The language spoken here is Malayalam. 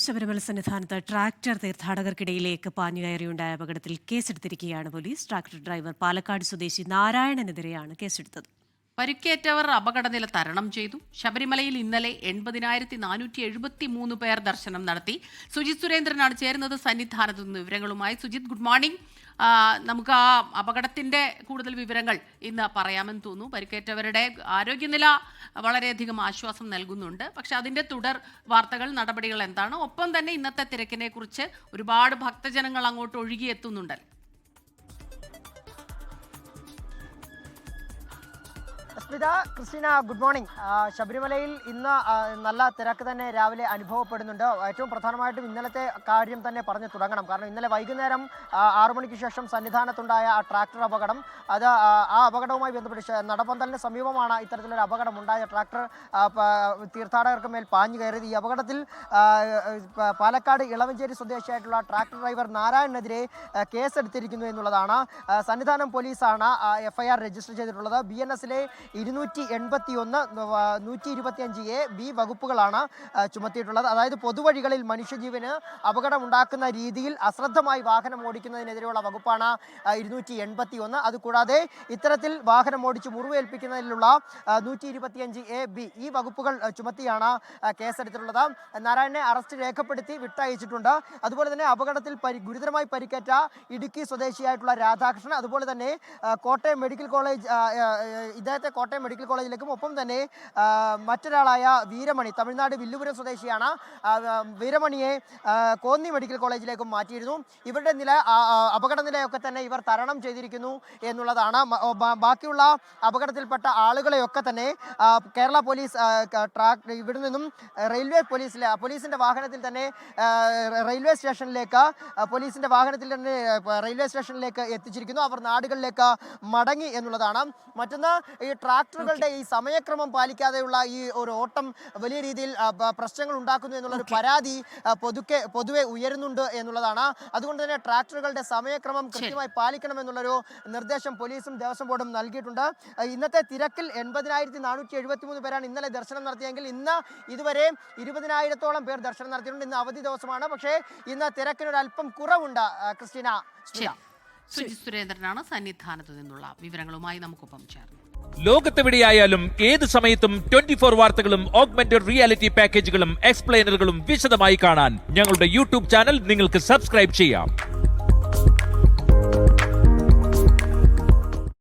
ശബരിമല സന്നിധാനത്ത് ട്രാക്ടർ തീർത്ഥാടകർക്കിടയിലേക്ക് പാഞ്ഞുകയറിയുണ്ടായ അപകടത്തിൽ കേസെടുത്തിരിക്കുകയാണ് പോലീസ്. ട്രാക്ടർ ഡ്രൈവർ പാലക്കാട് സ്വദേശി നാരായണനെതിരെയാണ് കേസെടുത്തത്. പരിക്കേറ്റവർ അപകടനില തരണം ചെയ്തു. ശബരിമലയിൽ ഇന്നലെ 80,473 പേർ ദർശനം നടത്തി. സുജിത് സുരേന്ദ്രനാണ് ചേരുന്നത് സന്നിധാനത്തു നിന്ന് വിവരങ്ങളുമായി. Sujith, good morning. നമുക്ക് ആ അപകടത്തിന്റെ കൂടുതൽ വിവരങ്ങൾ ഇന്ന് പറയാമെന്ന് തോന്നുന്നു. പരിക്കേറ്റവരുടെ ആരോഗ്യനില വളരെയധികം ആശ്വാസം നൽകുന്നുണ്ട്. പക്ഷെ അതിന്റെ തുടർ വാർത്തകൾ, നടപടികൾ എന്താണ്? ഒപ്പം തന്നെ ഇന്നത്തെ തിരക്കിനെ കുറിച്ച് ഒരുപാട് ഭക്തജനങ്ങൾ അങ്ങോട്ട് ഒഴുകിയെത്തുന്നുണ്ടല്ലോ. Smitha, Christina, good morning. ശബരിമലയിൽ ഇന്ന് നല്ല തിരക്ക് തന്നെ രാവിലെ അനുഭവപ്പെടുന്നുണ്ട്. ഏറ്റവും പ്രധാനമായിട്ടും ഇന്നലത്തെ കാര്യം തന്നെ പറഞ്ഞു തുടങ്ങണം. കാരണം ഇന്നലെ വൈകുന്നേരം 6 മണിക്ക് ശേഷം സന്നിധാനത്തുണ്ടായ ആ ട്രാക്ടർ അപകടം, അത് ആ അപകടവുമായി ബന്ധപ്പെട്ട് നടപ്പന്തലിന് സമീപമാണ് ഇത്തരത്തിലൊരു അപകടം ഉണ്ടായ. ട്രാക്ടർ തീർത്ഥാടകർക്ക് മേൽ പാഞ്ഞു കയറിയത്. ഈ അപകടത്തിൽ പാലക്കാട് ഇളവഞ്ചേരി സ്വദേശിയായിട്ടുള്ള ട്രാക്ടർ ഡ്രൈവർ നാരായണനെതിരെ കേസെടുത്തിരിക്കുന്നു എന്നുള്ളതാണ്. സന്നിധാനം പോലീസാണ് FIR രജിസ്റ്റർ ചെയ്തിട്ടുള്ളത്. BNS-ലെ 281, 125A, B വകുപ്പുകളാണ് ചുമത്തിയിട്ടുള്ളത്. അതായത് പൊതുവഴികളിൽ മനുഷ്യജീവന് അപകടമുണ്ടാക്കുന്ന രീതിയിൽ അശ്രദ്ധമായി വാഹനം ഓടിക്കുന്നതിനെതിരെയുള്ള വകുപ്പാണ് 281. അതുകൂടാതെ ഇത്തരത്തിൽ വാഹനം ഓടിച്ച് മുറിവേൽപ്പിക്കുന്നതിലുള്ള 125A, B, ഈ വകുപ്പുകൾ ചുമത്തിയാണ് കേസെടുത്തിട്ടുള്ളത്. നാരായണനെ അറസ്റ്റ് രേഖപ്പെടുത്തി വിട്ടയച്ചിട്ടുണ്ട്. അതുപോലെ തന്നെ അപകടത്തിൽ ഗുരുതരമായി പരിക്കേറ്റ ഇടുക്കി സ്വദേശിയായിട്ടുള്ള രാധാകൃഷ്ണൻ, അതുപോലെ തന്നെ കോട്ടയം മെഡിക്കൽ കോളേജ്, ഇദ്ദേഹത്തെ കോട്ടയം മെഡിക്കൽ കോളേജിലേക്കും, ഒപ്പം തന്നെ മറ്റൊരാളായ വീരമണി, തമിഴ്നാട് വില്ലുപുരം സ്വദേശിയാണ്, വീരമണിയെ കോന്നി മെഡിക്കൽ കോളേജിലേക്കും മാറ്റിയിരുന്നു. ഇവരുടെ അപകട നിലയൊക്കെ തന്നെ ഇവർ തരണം ചെയ്തിരിക്കുന്നു എന്നുള്ളതാണ്. ബാക്കിയുള്ള അപകടത്തിൽപ്പെട്ട ആളുകളെയൊക്കെ തന്നെ കേരള പോലീസ് ഇവിടെ നിന്നും റെയിൽവേ പോലീസിന്റെ വാഹനത്തിൽ തന്നെ റെയിൽവേ സ്റ്റേഷനിലേക്ക് എത്തിച്ചിരിക്കുന്നു. അവർ നാടുകളിലേക്ക് മടങ്ങി എന്നുള്ളതാണ്. മറ്റൊന്ന്, ഈ ട്രാക്ടറുകളുടെ ഈ സമയക്രമം പാലിക്കാതെയുള്ള ഈ ഒരു ഓട്ടം വലിയ രീതിയിൽ പ്രശ്നങ്ങൾ ഉണ്ടാക്കുന്നു എന്നുള്ളൊരു പരാതി പൊതുവെ ഉയരുന്നുണ്ട് എന്നുള്ളതാണ്. അതുകൊണ്ട് തന്നെ ട്രാക്ടറുകളുടെ സമയക്രമം കൃത്യമായി പാലിക്കണം എന്നുള്ളൊരു നിർദ്ദേശം പോലീസും ദേവസ്വം ബോർഡും നൽകിയിട്ടുണ്ട്. ഇന്നത്തെ തിരക്കിൽ 80,473 പേരാണ് ഇന്നലെ ദർശനം നടത്തിയെങ്കിൽ ഇന്ന് ഇതുവരെ 20,000-ഓളം പേർ ദർശനം നടത്തിയിട്ടുണ്ട്. ഇന്ന് അവധി ദിവസമാണ്. പക്ഷേ ഇന്ന് തിരക്കിനൊരല്പം കുറവുണ്ട്. ക്രിസ്റ്റീന, സുജിത് സുരേന്ദ്രനാണ് സന്നിധാനത്തു നിന്നുള്ള വിവരങ്ങളുമായി നമുക്കൊപ്പം ചേർന്നു. ലോകത്തെവിടെയായാലും ഏത് സമയത്തും 24 വാർത്തകളും ഓഗ്മെന്റഡ് റിയാലിറ്റി പാക്കേജുകളും എക്സ്പ്ലെയിനറുകളും വിശദമായി കാണാൻ ഞങ്ങളുടെ YouTube ചാനൽ നിങ്ങൾക്ക് സബ്സ്ക്രൈബ് ചെയ്യാം.